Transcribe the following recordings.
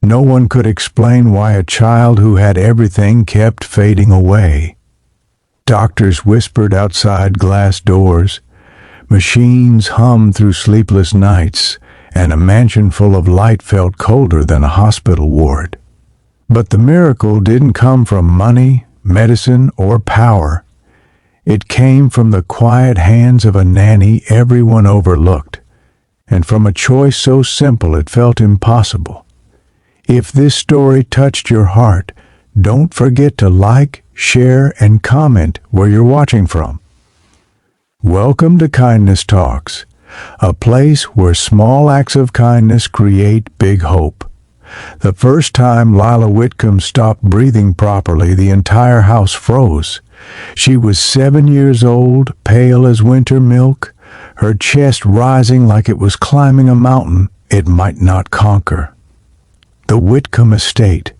No one could explain why a child who had everything kept fading away. Doctors whispered outside glass doors. Machines hummed through sleepless nights, and a mansion full of light felt colder than a hospital ward. But the miracle didn't come from money, medicine, or power. It came from the quiet hands of a nanny everyone overlooked, and from a choice so simple it felt impossible. If this story touched your heart, don't forget to like, share, and comment where you're watching from. Welcome to Kindness Talks, a place where small acts of kindness create big hope. The first time Lila Whitcomb stopped breathing properly, the entire house froze. She was 7 years old, pale as winter milk, her chest rising like it was climbing a mountain it might not conquer. The Whitcomb estate,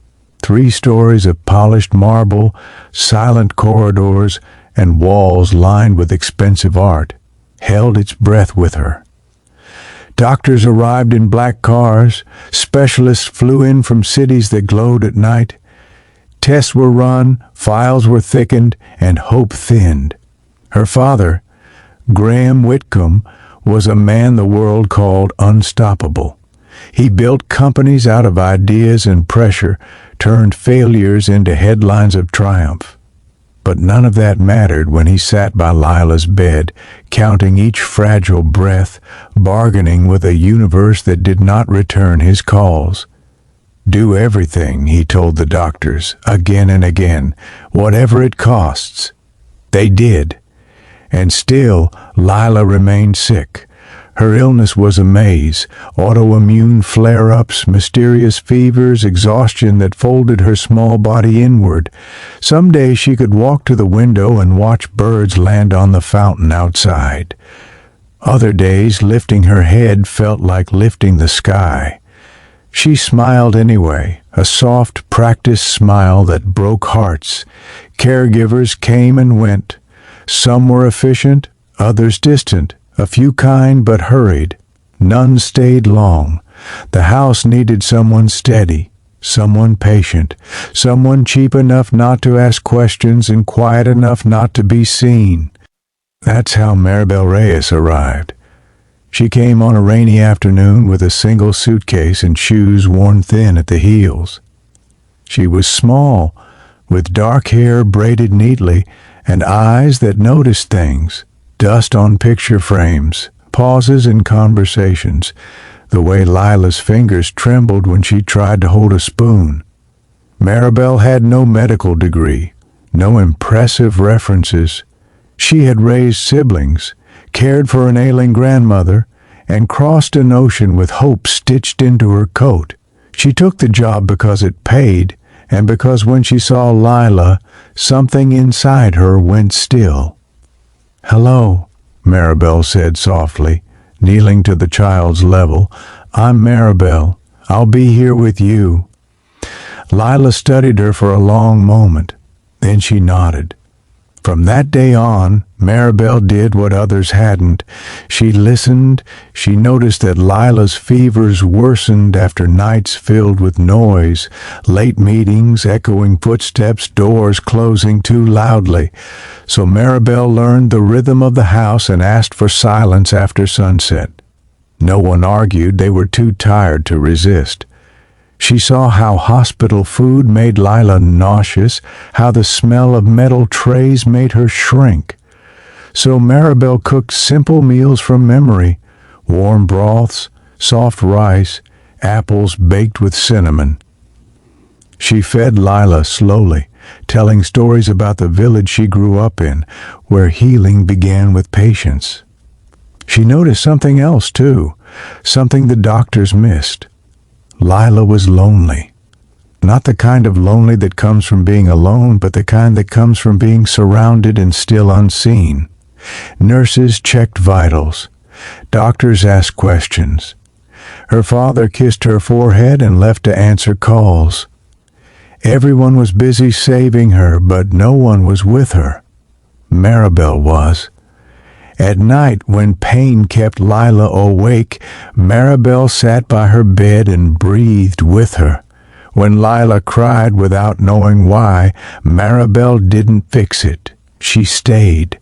3 stories of polished marble, silent corridors, and walls lined with expensive art, held its breath with her. Doctors arrived in black cars, specialists flew in from cities that glowed at night. Tests were run, files were thickened, and hope thinned. Her father, Graham Whitcomb, was a man the world called unstoppable. He built companies out of ideas and pressure, turned failures into headlines of triumph. But none of that mattered when he sat by Lila's bed, counting each fragile breath, bargaining with a universe that did not return his calls. Do everything, he told the doctors, again and again, whatever it costs. They did. And still, Lila remained sick. Her illness was a maze, autoimmune flare-ups, mysterious fevers, exhaustion that folded her small body inward. Some days she could walk to the window and watch birds land on the fountain outside. Other days, lifting her head felt like lifting the sky. She smiled anyway, a soft, practiced smile that broke hearts. Caregivers came and went. Some were efficient, others distant. A few kind but hurried. None stayed long. The house needed someone steady, someone patient, someone cheap enough not to ask questions and quiet enough not to be seen. That's how Maribel Reyes arrived. She came on a rainy afternoon with a single suitcase and shoes worn thin at the heels. She was small, with dark hair braided neatly and eyes that noticed things. Dust on picture frames, pauses in conversations, the way Lila's fingers trembled when she tried to hold a spoon. Maribel had no medical degree, no impressive references. She had raised siblings, cared for an ailing grandmother, and crossed an ocean with hope stitched into her coat. She took the job because it paid, and because when she saw Lila, something inside her went still. "Hello," Maribel said softly, kneeling to the child's level. "I'm Maribel. I'll be here with you." Lila studied her for a long moment. Then she nodded. From that day on, Maribel did what others hadn't. She listened. She noticed that Lila's fevers worsened after nights filled with noise, late meetings, echoing footsteps, doors closing too loudly. So Maribel learned the rhythm of the house and asked for silence after sunset. No one argued. They were too tired to resist. She saw how hospital food made Lila nauseous, how the smell of metal trays made her shrink. So Maribel cooked simple meals from memory, warm broths, soft rice, apples baked with cinnamon. She fed Lila slowly, telling stories about the village she grew up in, where healing began with patience. She noticed something else, too, something the doctors missed. Lila was lonely. Not the kind of lonely that comes from being alone, but the kind that comes from being surrounded and still unseen. Nurses checked vitals. Doctors asked questions. Her father kissed her forehead and left to answer calls. Everyone was busy saving her, but no one was with her. Maribel was. At night, when pain kept Lila awake, Maribel sat by her bed and breathed with her. When Lila cried without knowing why, Maribel didn't fix it. She stayed.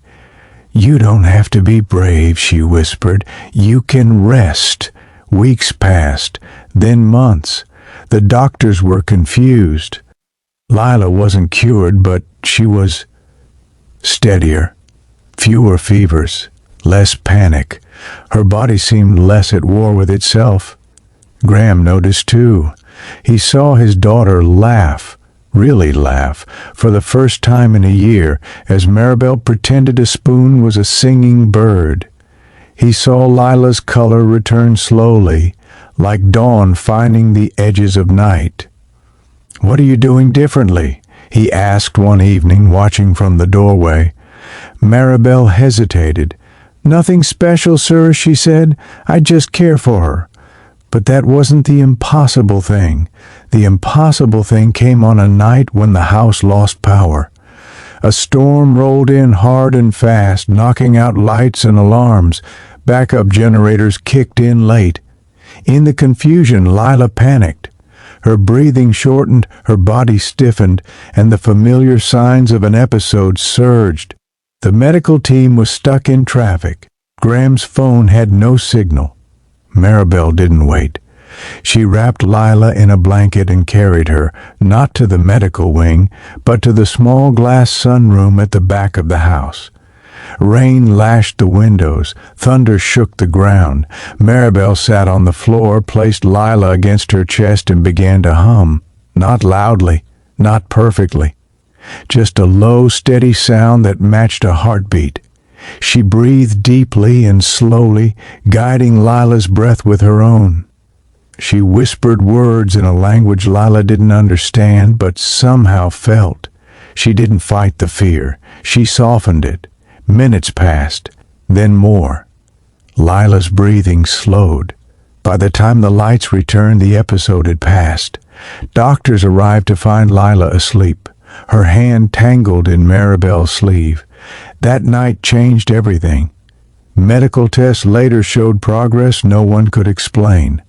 "You don't have to be brave," she whispered. "You can rest." Weeks passed, then months. The doctors were confused. Lila wasn't cured, but she was steadier. Fewer fevers, less panic. Her body seemed less at war with itself. Graham noticed too. He saw his daughter laugh, really laugh, for the first time in a year, as Maribel pretended a spoon was a singing bird. He saw Lila's color return slowly, like dawn finding the edges of night. "What are you doing differently?" he asked one evening, watching from the doorway. Maribel hesitated. "Nothing special, sir," she said. "I just care for her." But that wasn't the impossible thing. The impossible thing came on a night when the house lost power. A storm rolled in hard and fast, knocking out lights and alarms. Backup generators kicked in late. In the confusion, Lila panicked. Her breathing shortened, her body stiffened, and the familiar signs of an episode surged. The medical team was stuck in traffic. Graham's phone had no signal. Maribel didn't wait. She wrapped Lila in a blanket and carried her, not to the medical wing, but to the small glass sunroom at the back of the house. Rain lashed the windows. Thunder shook the ground. Maribel sat on the floor, placed Lila against her chest, and began to hum. Not loudly, not perfectly. Just a low, steady sound that matched a heartbeat. She breathed deeply and slowly, guiding Lila's breath with her own. She whispered words in a language Lila didn't understand, but somehow felt. She didn't fight the fear. She softened it. Minutes passed, then more. Lila's breathing slowed. By the time the lights returned, the episode had passed. Doctors arrived to find Lila asleep, her hand tangled in Maribel's sleeve. That night changed everything. Medical tests later showed progress no one could explain.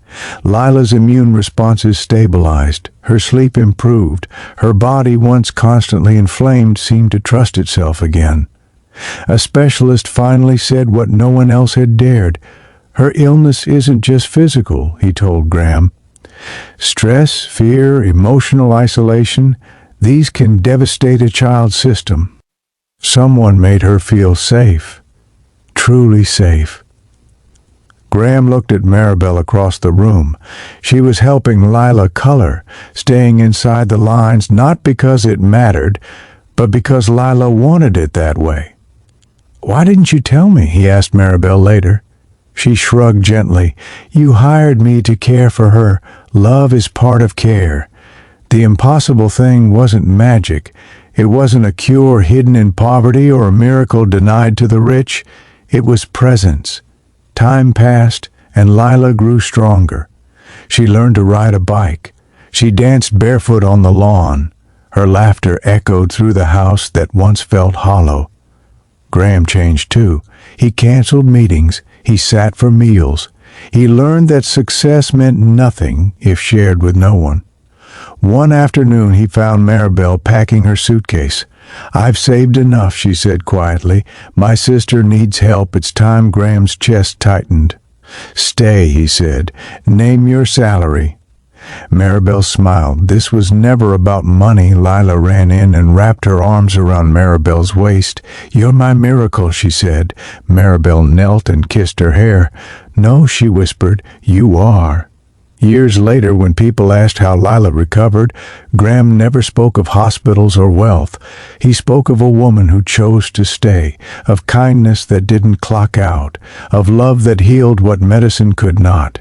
Lila's immune responses stabilized. Her sleep improved. Her body, once constantly inflamed, seemed to trust itself again. A specialist finally said what no one else had dared. "Her illness isn't just physical," he told Graham. "Stress, fear, emotional isolation, these can devastate a child's system." Someone made her feel safe, truly safe. Graham looked at Maribel across the room. She was helping Lila color, staying inside the lines not because it mattered, but because Lila wanted it that way. "Why didn't you tell me?" he asked Maribel later. She shrugged gently. "You hired me to care for her. Love is part of care." The impossible thing wasn't magic. It wasn't a cure hidden in poverty or a miracle denied to the rich. It was presence. Time passed, and Lila grew stronger. She learned to ride a bike. She danced barefoot on the lawn. Her laughter echoed through the house that once felt hollow. Graham changed too. He canceled meetings. He sat for meals. He learned that success meant nothing if shared with no one. One afternoon he found Maribel packing her suitcase. "I've saved enough," she said quietly. "My sister needs help. It's time." Graham's chest tightened. "Stay," he said. "Name your salary." Maribel smiled. This was never about money. Lila ran in and wrapped her arms around Maribel's waist. "You're my miracle," she said. Maribel knelt and kissed her hair. "No," she whispered, "you are." Years later, when people asked how Lila recovered, Graham never spoke of hospitals or wealth. He spoke of a woman who chose to stay, of kindness that didn't clock out, of love that healed what medicine could not.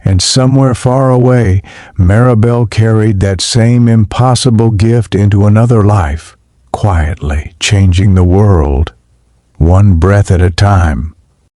And somewhere far away, Maribel carried that same impossible gift into another life, quietly changing the world, one breath at a time.